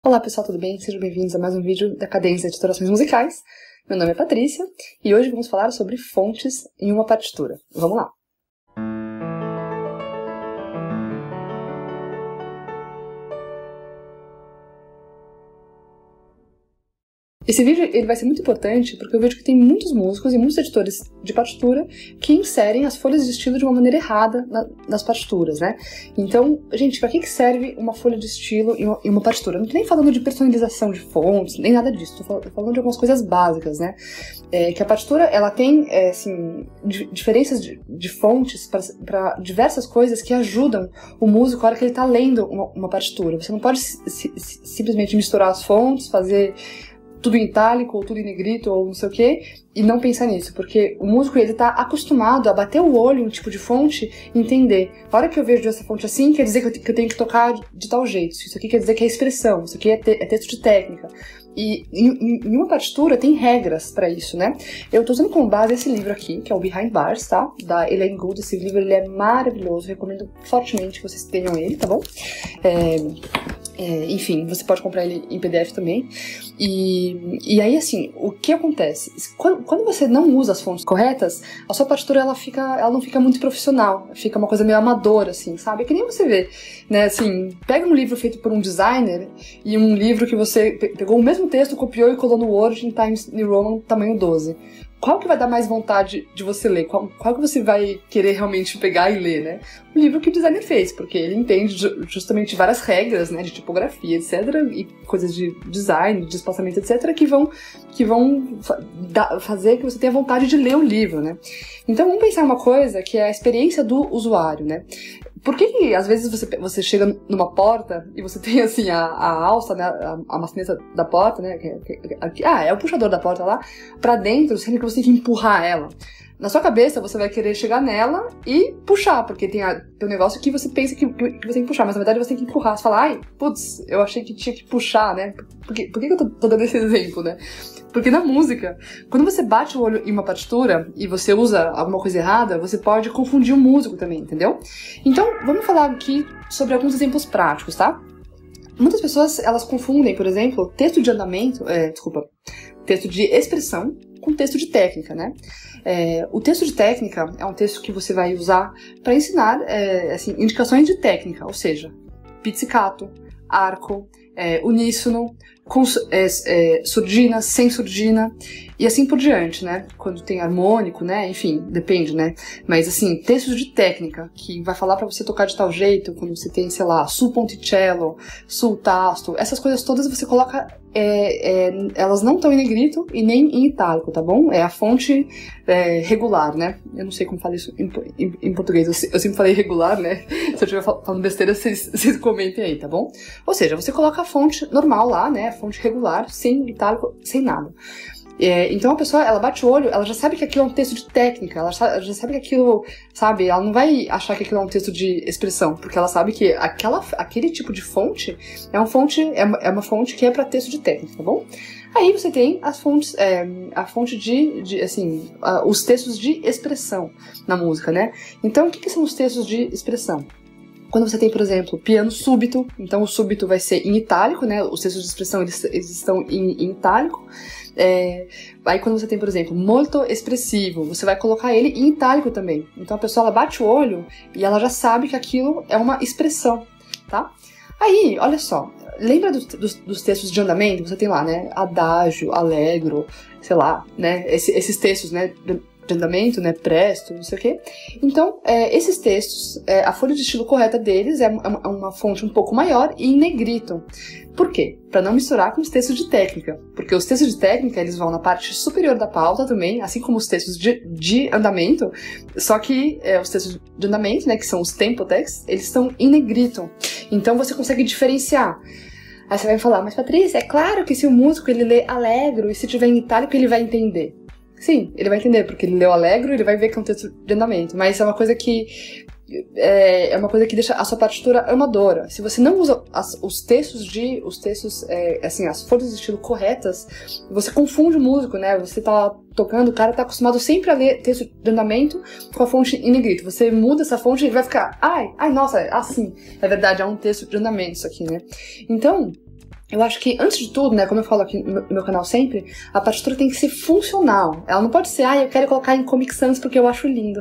Olá pessoal, tudo bem? Sejam bem-vindos a mais um vídeo da Cadência de Editorações Musicais. Meu nome é Patrícia e hoje vamos falar sobre fontes em uma partitura. Vamos lá! Esse vídeo ele vai ser muito importante porque eu vejo que tem muitos músicos e muitos editores de partitura que inserem as folhas de estilo de uma maneira errada nas partituras, né? Então, gente, para que serve uma folha de estilo em uma partitura? Eu não tô nem falando de personalização de fontes, nem nada disso, tô falando de algumas coisas básicas, né? Que a partitura, ela tem, diferenças de fontes para diversas coisas que ajudam o músico na hora que ele tá lendo uma partitura. Você não pode simplesmente misturar as fontes, fazer tudo em itálico, ou tudo em negrito, ou não sei o que, e não pensar nisso, porque o músico ele tá acostumado a bater o olho em um tipo de fonte e entender. A hora que eu vejo essa fonte assim, quer dizer que eu tenho que tocar de tal jeito. Isso aqui quer dizer que é expressão, isso aqui é texto de técnica. E em uma partitura tem regras pra isso, né? Eu tô usando como base esse livro aqui, que é o Behind Bars, tá? Da Elaine Gould. Esse livro ele é maravilhoso, recomendo fortemente que vocês tenham ele, tá bom? Enfim, você pode comprar ele em PDF também. E aí, assim, o que acontece? Quando você não usa as fontes corretas, a sua partitura ela não fica muito profissional, fica uma coisa meio amadora, assim, sabe? É que nem você vê, né? Assim, pega um livro feito por um designer e um livro que você pegou o mesmo texto, copiou e colou no Word em Times New Roman tamanho 12. Qual que vai dar mais vontade de você ler? Qual que você vai querer realmente pegar e ler, né? O livro que o designer fez, porque ele entende justamente várias regras, né, de tipografia, etc, e coisas de design, de espaçamento, etc, que vão fazer que você tenha vontade de ler o livro, né? Então vamos pensar uma coisa que é a experiência do usuário, né? Por que às vezes você chega numa porta e você tem assim a alça, né, a maçaneta da porta, né, é o puxador da porta lá, pra dentro, sendo que você tem que empurrar ela. Na sua cabeça você vai querer chegar nela e puxar, porque tem um negócio que você pensa que você tem que puxar, mas na verdade você tem que empurrar. Você fala, ai, putz, eu achei que tinha que puxar, né? Por que eu tô dando esse exemplo, né? Porque na música, quando você bate o olho em uma partitura e você usa alguma coisa errada, você pode confundir o músico também, entendeu? Então, vamos falar aqui sobre alguns exemplos práticos, tá? Muitas pessoas, elas confundem, por exemplo, texto de andamento, texto de expressão com texto de técnica, né? O texto de técnica é um texto que você vai usar para ensinar, indicações de técnica, ou seja, pizzicato, arco, uníssono, com surdina, sem surdina e assim por diante, né? Quando tem harmônico, né? Enfim, depende, né? Mas assim, textos de técnica que vai falar pra você tocar de tal jeito, quando você tem, sei lá, sul ponticello, sul tasto, essas coisas todas você coloca, elas não estão em negrito e nem em itálico, tá bom? É a fonte regular, né? Eu não sei como falar isso em português, eu sempre falei regular, né? Se eu estiver falando besteira, vocês comentem aí, tá bom? Ou seja, você coloca a fonte normal lá, né? A fonte regular, sem itálico, sem nada. Então a pessoa, ela bate o olho, ela já sabe que aquilo é um texto de técnica, ela já sabe que aquilo, sabe, ela não vai achar que aquilo é um texto de expressão, porque ela sabe que aquele tipo de fonte é uma fonte que é para texto de técnica, tá bom? Aí você tem as fontes, a fonte os textos de expressão na música, né? Então o que são os textos de expressão? Quando você tem, por exemplo, piano súbito, então o súbito vai ser em itálico, né? Os textos de expressão eles estão em itálico. Aí quando você tem, por exemplo, molto expressivo, você vai colocar ele em itálico também. Então a pessoa ela bate o olho e ela já sabe que aquilo é uma expressão, tá? Aí, olha só, lembra dos textos de andamento? Você tem lá, né? Adágio, allegro, sei lá, né? Esses textos, né? De andamento, né, presto, não sei o quê. Então, esses textos, a folha de estilo correta deles é uma fonte um pouco maior e em negrito. Por quê? Para não misturar com os textos de técnica. Porque os textos de técnica, eles vão na parte superior da pauta também, assim como os textos de andamento, só que os textos de andamento, né, que são os tempo texts, eles estão em negrito. Então, você consegue diferenciar. Aí você vai falar, mas Patrícia, é claro que se o músico ele lê allegro e se tiver em itálico, ele vai entender. Sim, ele vai entender, porque ele leu allegro, ele vai ver que é um texto de andamento, mas é uma coisa que deixa a sua partitura amadora. Se você não usa os textos, as folhas de estilo corretas, você confunde o músico, né? Você tá tocando, o cara tá acostumado sempre a ler texto de andamento com a fonte em negrito. Você muda essa fonte e ele vai ficar, ai, nossa, assim, é verdade, é um texto de andamento isso aqui, né? Então, Eu acho que, antes de tudo, né, como eu falo aqui no meu canal sempre, a partitura tem que ser funcional. Ela não pode ser, eu quero colocar em Comic Sans porque eu acho lindo.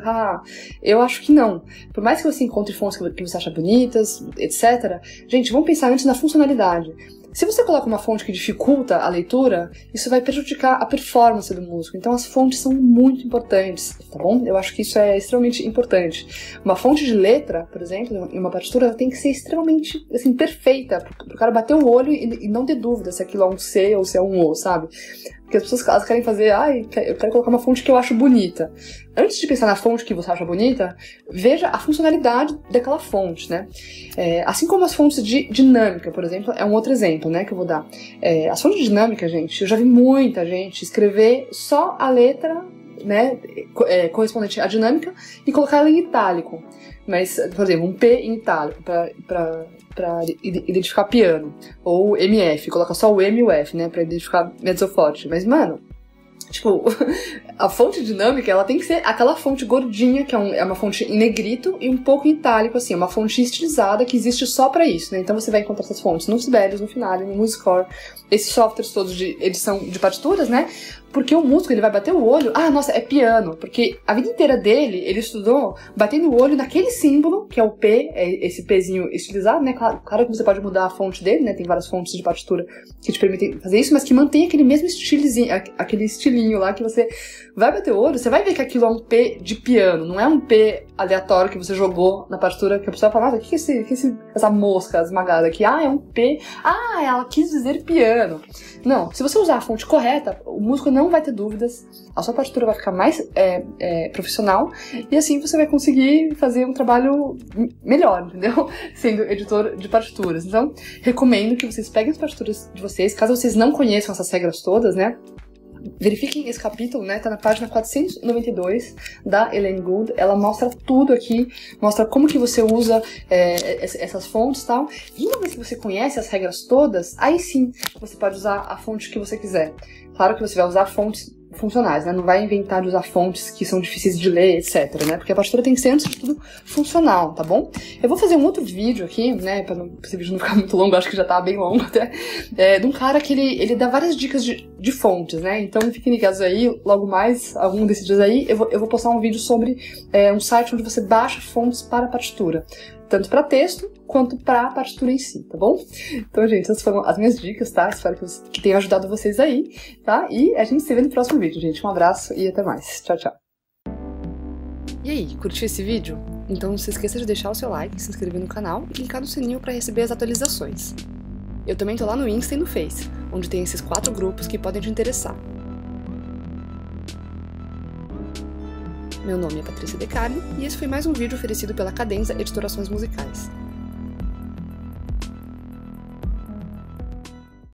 Eu acho que não. Por mais que você encontre fontes que você acha bonitas, etc., gente, vamos pensar antes na funcionalidade. Se você coloca uma fonte que dificulta a leitura, isso vai prejudicar a performance do músico. Então as fontes são muito importantes, tá bom? Eu acho que isso é extremamente importante. Uma fonte de letra, por exemplo, em uma partitura, ela tem que ser extremamente, assim, perfeita, pro cara bater o olho e não ter dúvida se aquilo é um C ou se é um O, sabe? Porque as pessoas elas querem fazer, eu quero colocar uma fonte que eu acho bonita. Antes de pensar na fonte que você acha bonita, veja a funcionalidade daquela fonte, né? Assim como as fontes de dinâmica, por exemplo, é um outro exemplo, né, que eu vou dar. As fontes de dinâmica, gente, eu já vi muita gente escrever só a letra, né, correspondente à dinâmica e colocar ela em itálico. Mas, por exemplo, um P em itálico pra identificar piano. Ou MF, coloca só o M e o F, né, pra identificar mezzoforte. Mas, mano, tipo, a fonte dinâmica, ela tem que ser aquela fonte gordinha, que é uma fonte em negrito e um pouco em itálico, assim, uma fonte estilizada que existe só pra isso, né? Então você vai encontrar essas fontes no Sibelius, no Finale, no MusiCore, esses softwares todos de edição de partituras, né? Porque o músico, ele vai bater o olho, nossa, é piano, porque a vida inteira dele, ele estudou batendo o olho naquele símbolo, que é o P, esse Pzinho estilizado, né? Claro que você pode mudar a fonte dele, né? Tem várias fontes de partitura que te permitem fazer isso, mas que mantém aquele mesmo aquele estilinho lá que você vai bater o olho, você vai ver que aquilo é um P de piano, não é um P aleatório que você jogou na partitura, que a pessoa fala, o que é essa mosca esmagada aqui? É um P, ela quis dizer piano. Não, se você usar a fonte correta, o músico não vai ter dúvidas, a sua partitura vai ficar mais profissional, e assim você vai conseguir fazer um trabalho melhor, entendeu? Sendo editor de partituras. Então, recomendo que vocês peguem as partituras de vocês, caso vocês não conheçam essas regras todas, né? Verifiquem esse capítulo, né? Tá na página 492 da Elaine Gould. Ela mostra tudo aqui, mostra como que você usa essas fontes e tal. E uma vez que você conhece as regras todas, aí sim você pode usar a fonte que você quiser. Claro que você vai usar fontes funcionais, né? Não vai inventar de usar fontes que são difíceis de ler, etc, né? Porque a partitura tem que ser, antes de tudo, funcional, tá bom? Eu vou fazer um outro vídeo aqui, né? Pra esse vídeo não ficar muito longo, acho que já tá bem longo até, de um cara que ele dá várias dicas de fontes, né? Então fiquem ligados aí, logo mais, algum desses dias aí, eu vou postar um vídeo sobre um site onde você baixa fontes para partitura. Tanto para texto, quanto para a partitura em si, tá bom? Então, gente, essas foram as minhas dicas, tá? Espero que tenha ajudado vocês aí, tá? E a gente se vê no próximo vídeo, gente. Um abraço e até mais. Tchau, tchau. E aí, curtiu esse vídeo? Então não se esqueça de deixar o seu like, se inscrever no canal e clicar no sininho para receber as atualizações. Eu também tô lá no Insta e no Face, onde tem esses 4 grupos que podem te interessar. Meu nome é Patrícia De Carli e esse foi mais um vídeo oferecido pela Cadenza Editorações Musicais.